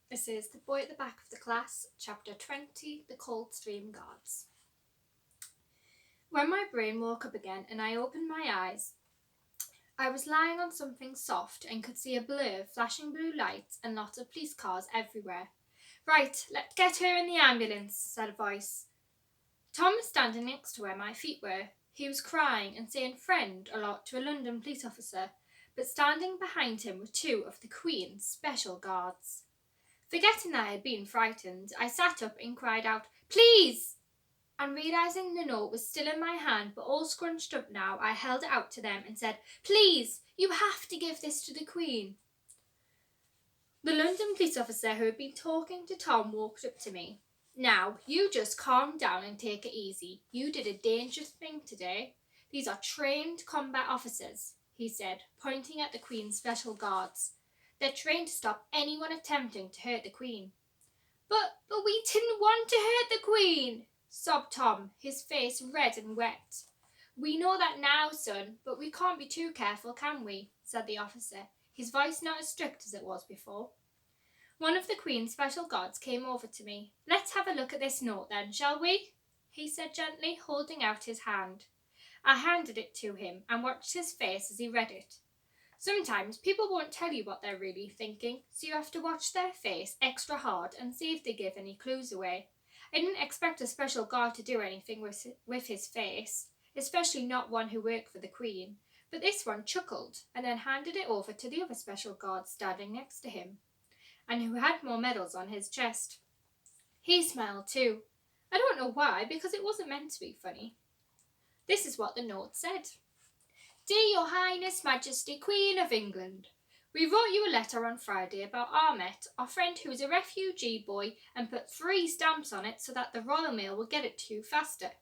This is The Boy at the Back of the Class, Chapter 20, The Coldstream Guards. When my brain woke up again and I opened my eyes, I was lying on something soft and could see a blur of flashing blue lights and lots of police cars everywhere. "Right, let's get her in the ambulance," said a voice. Tom was standing next to where my feet were. He was crying and saying "friend" a lot to a London police officer, but standing behind him were two of the Queen's special guards. Forgetting that I had been frightened, I sat up and cried out, "Please!" And realising the note was still in my hand but all scrunched up now, I held it out to them and said, "Please, you have to give this to the Queen." The London police officer who had been talking to Tom walked up to me. "Now, you just calm down and take it easy. You did a dangerous thing today. These are trained combat officers," he said, pointing at the Queen's special guards. "They're trained to stop anyone attempting to hurt the Queen." But we didn't want to hurt the Queen," sobbed Tom, his face red and wet. "We know that now, son, but we can't be too careful, can we?" said the officer, his voice not as strict as it was before. One of the Queen's special guards came over to me. "Let's have a look at this note then, shall we?" he said gently, holding out his hand. I handed it to him and watched his face as he read it. Sometimes people won't tell you what they're really thinking, so you have to watch their face extra hard and see if they give any clues away. I didn't expect a special guard to do anything with his face, especially not one who worked for the Queen, but this one chuckled and then handed it over to the other special guard standing next to him, and who had more medals on his chest. He smiled too. I don't know why, because it wasn't meant to be funny. This is what the note said. "Dear Your Highness, Majesty, Queen of England, we wrote you a letter on Friday about Ahmet, our friend who is a refugee boy, and put 3 stamps on it so that the Royal Mail will get it to you faster.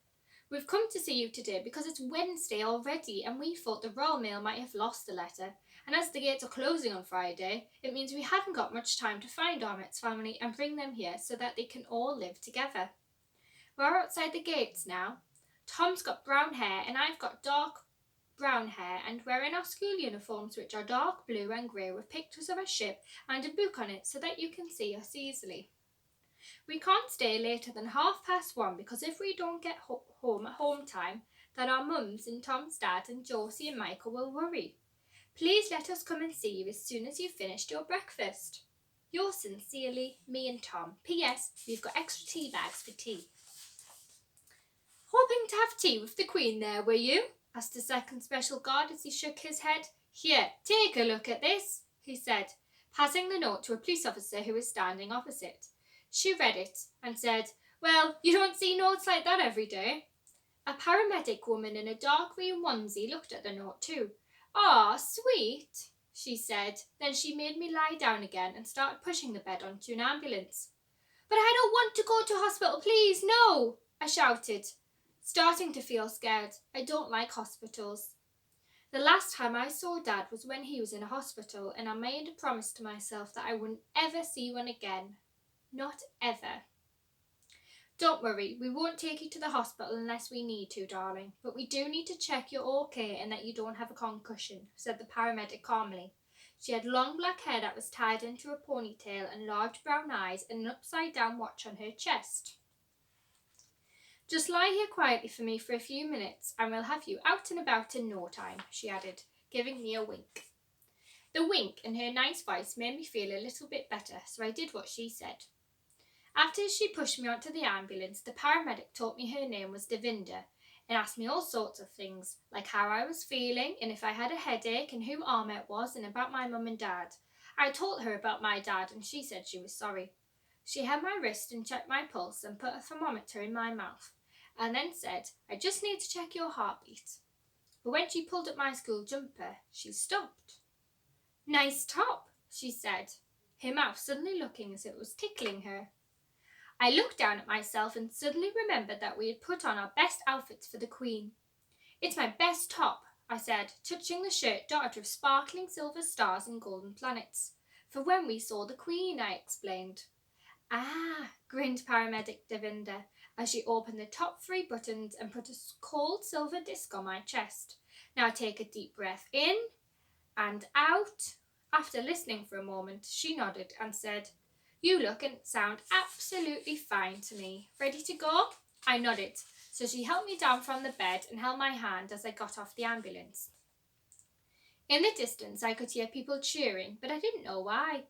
We've come to see you today because it's Wednesday already and we thought the Royal Mail might have lost the letter, and as the gates are closing on Friday, it means we haven't got much time to find Ahmet's family and bring them here so that they can all live together. We're outside the gates now. Tom's got brown hair and I've got dark brown hair, and we're in our school uniforms, which are dark blue and grey with pictures of a ship and a book on it so that you can see us easily. We can't stay later than 1:30 because if we don't get home at home time, then our mums and Tom's dad and Josie and Michael will worry. Please let us come and see you as soon as you've finished your breakfast. Yours sincerely, me and Tom. P.S. We've got extra tea bags for tea." "Hoping to have tea with the Queen there, were you?" asked the second special guard as he shook his head. "Here, take a look at this," he said, passing the note to a police officer who was standing opposite. She read it and said, "Well, you don't see notes like that every day." A paramedic woman in a dark green onesie looked at the note too. "Ah, sweet," she said. Then she made me lie down again and started pushing the bed onto an ambulance. "But I don't want to go to hospital, please, no," I shouted, starting to feel scared. I don't like hospitals. The last time I saw Dad was when he was in a hospital, and I made a promise to myself that I wouldn't ever see one again. Not ever. "Don't worry, we won't take you to the hospital unless we need to, darling, but we do need to check you're okay and that you don't have a concussion," said the paramedic calmly. She had long black hair that was tied into a ponytail and large brown eyes and an upside-down watch on her chest. "Just lie here quietly for me for a few minutes and we'll have you out and about in no time," she added, giving me a wink. The wink in her nice voice made me feel a little bit better, so I did what she said. After she pushed me onto the ambulance, the paramedic told me her name was Devinda and asked me all sorts of things, like how I was feeling and if I had a headache and who Ahmet was and about my mum and dad. I told her about my dad and she said she was sorry. She had my wrist and checked my pulse and put a thermometer in my mouth, and then said, "I just need to check your heartbeat." But when she pulled up my school jumper, she stopped. "Nice top," she said, her mouth suddenly looking as if it was tickling her. I looked down at myself and suddenly remembered that we had put on our best outfits for the Queen. "It's my best top," I said, touching the shirt dotted with sparkling silver stars and golden planets. "For when we saw the Queen," I explained. "Ah," grinned paramedic Devinda as she opened the top 3 buttons and put a cold silver disc on my chest. "Now take a deep breath in and out." After listening for a moment, she nodded and said, You look and sound absolutely fine to me. Ready to go? I nodded, so she helped me down from the bed and held my hand as I got off the ambulance. In the distance, I could hear people cheering, but I didn't know why.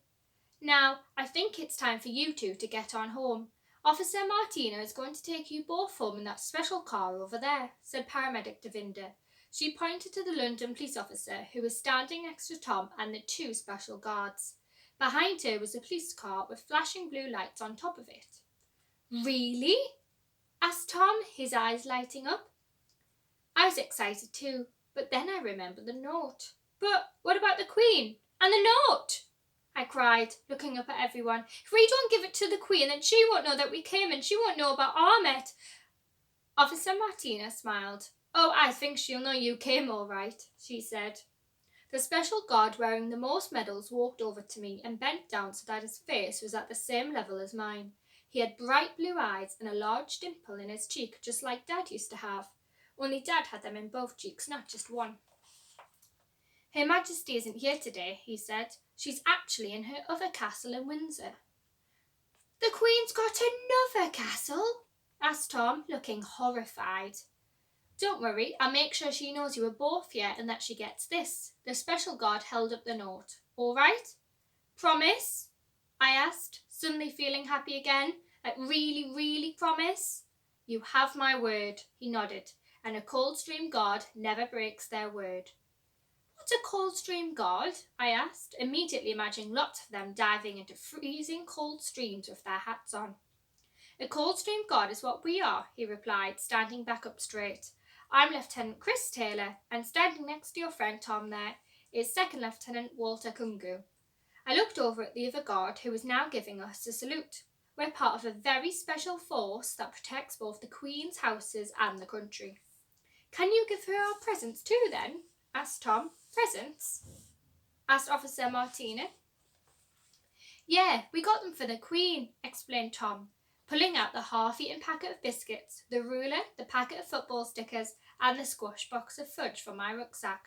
Now, I think it's time for you two to get on home. Officer Martina is going to take you both home in that special car over there, said Paramedic Devinder. She pointed to the London police officer who was standing next to Tom and the two special guards. Behind her was a police car with flashing blue lights on top of it. Really? Asked Tom, his eyes lighting up. I was excited too, but then I remembered the note. But what about the Queen? And the note? I cried, looking up at everyone. If we don't give it to the Queen, then she won't know that we came and she won't know about Ahmet. Officer Martina smiled. Oh, I think she'll know you came all right, she said. The special guard wearing the most medals walked over to me and bent down so that his face was at the same level as mine. He had bright blue eyes and a large dimple in his cheek, just like Dad used to have. Only Dad had them in both cheeks, not just one. Her Majesty isn't here today, he said. She's actually in her other castle in Windsor. The Queen's got another castle? Asked Tom, looking horrified. Don't worry, I'll make sure she knows you were both here and that she gets this. The special guard held up the note. All right? Promise? I asked, suddenly feeling happy again. Like really, really promise? You have my word, he nodded, and a Coldstream guard never breaks their word. What's a Coldstream guard? I asked, immediately imagining lots of them diving into freezing cold streams with their hats on. A Coldstream guard is what we are, he replied, standing back up straight. I'm Lieutenant Chris Taylor, and standing next to your friend Tom there is Second Lieutenant Walter Kungu. I looked over at the other guard, who was now giving us a salute. We're part of a very special force that protects both the Queen's houses and the country. Can you give her our presents too, then? Asked Tom. Presents? Asked Officer Martina. Yeah, we got them for the Queen, explained Tom, pulling out the half-eaten packet of biscuits, the ruler, the packet of football stickers, and the squash box of fudge from my rucksack.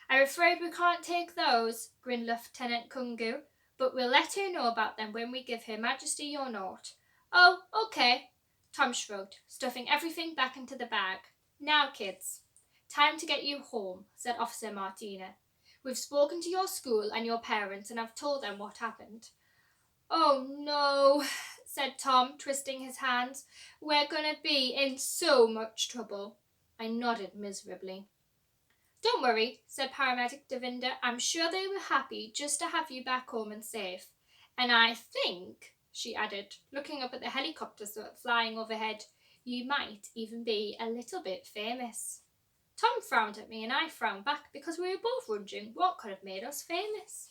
I'm afraid we can't take those, grinned Lieutenant Kungu, but we'll let her know about them when we give Her Majesty your note. Oh, okay, Tom shrugged, stuffing everything back into the bag. Now, kids, time to get you home, said Officer Martina. We've spoken to your school and your parents and I've told them what happened. Oh no, said Tom, twisting his hands. We're going to be in so much trouble. I nodded miserably. Don't worry, said Paramedic Devinder. I'm sure they were happy just to have you back home and safe. And I think, she added, looking up at the helicopters that were flying overhead, you might even be a little bit famous. Tom frowned at me and I frowned back because we were both wondering what could have made us famous.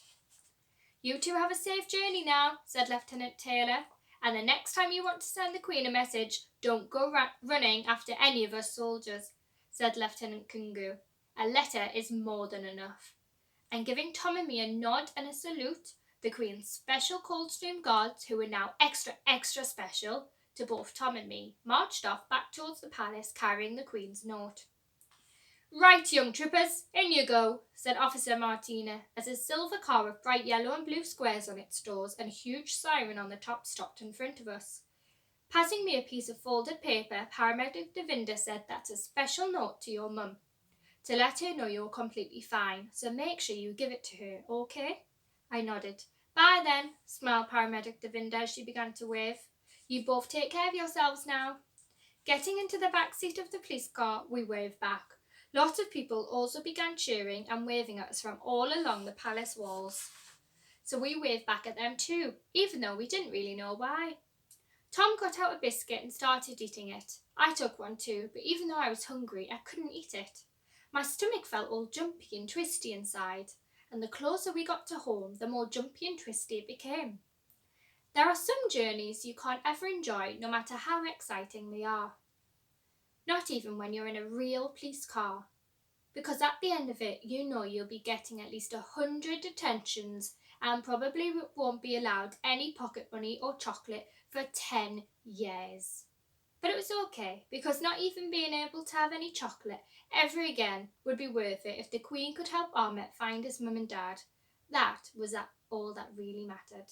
You two have a safe journey now, said Lieutenant Taylor, and the next time you want to send the Queen a message, don't go running after any of us soldiers, said Lieutenant Kungu. A letter is more than enough. And giving Tom and me a nod and a salute, the Queen's special Coldstream guards, who were now extra special to both Tom and me, marched off back towards the palace carrying the Queen's note. Right, young troopers, in you go, said Officer Martina, as a silver car with bright yellow and blue squares on its doors and a huge siren on the top stopped in front of us. Passing me a piece of folded paper, Paramedic Devinder said, that's a special note to your mum, to let her know you're completely fine, so make sure you give it to her, okay? I nodded. Bye then, smiled Paramedic Devinder as she began to wave. You both take care of yourselves now. Getting into the back seat of the police car, we waved back. Lots of people also began cheering and waving at us from all along the palace walls. So we waved back at them too, even though we didn't really know why. Tom got out a biscuit and started eating it. I took one too, but even though I was hungry, I couldn't eat it. My stomach felt all jumpy and twisty inside, and the closer we got to home, the more jumpy and twisty it became. There are some journeys you can't ever enjoy, no matter how exciting they are. Not even when you're in a real police car, because at the end of it, you know you'll be getting at least 100 detentions and probably won't be allowed any pocket money or chocolate for 10 years. But it was okay, because not even being able to have any chocolate ever again would be worth it if the Queen could help Ahmet find his mum and dad. That was all that really mattered.